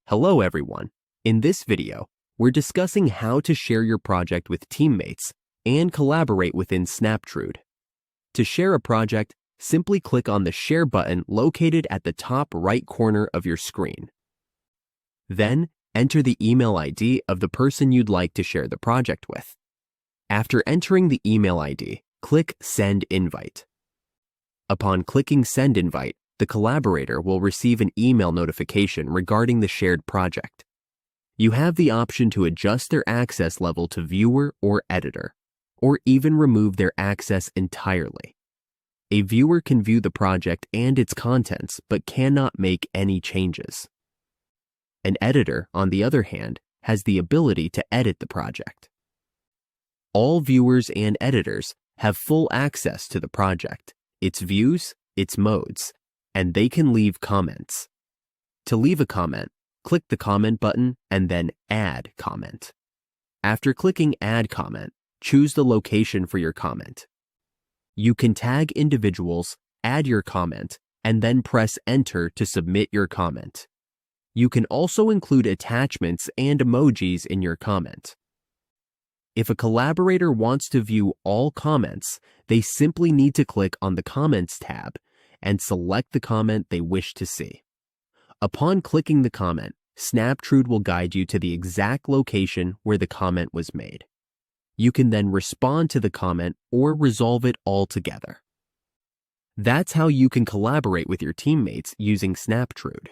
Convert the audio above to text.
Hello everyone. In this video, we're discussing how to share your project with teammates and collaborate within Snaptrude. To share a project, simply click on the Share button located at the top right corner of your screen. Then, enter the email ID of the person you'd like to share the project with. After entering the email ID, click Send Invite. Upon clicking Send Invite, the collaborator will receive an email notification regarding the shared project. You have the option to adjust their access level to viewer or editor, or even remove their access entirely. A viewer can view the project and its contents but cannot make any changes. An editor, on the other hand, has the ability to edit the project. All viewers and editors have full access to the project, its views, its modes, and they can leave comments. To leave a comment, click the comment button and then Add Comment. After clicking Add Comment, choose the location for your comment. You can tag individuals, add your comment, and then press Enter to submit your comment. You can also include attachments and emojis in your comment. If a collaborator wants to view all comments, they simply need to click on the Comments tab and select the comment they wish to see. Upon clicking the comment, Snaptrude will guide you to the exact location where the comment was made. You can then respond to the comment or resolve it altogether. That's how you can collaborate with your teammates using Snaptrude.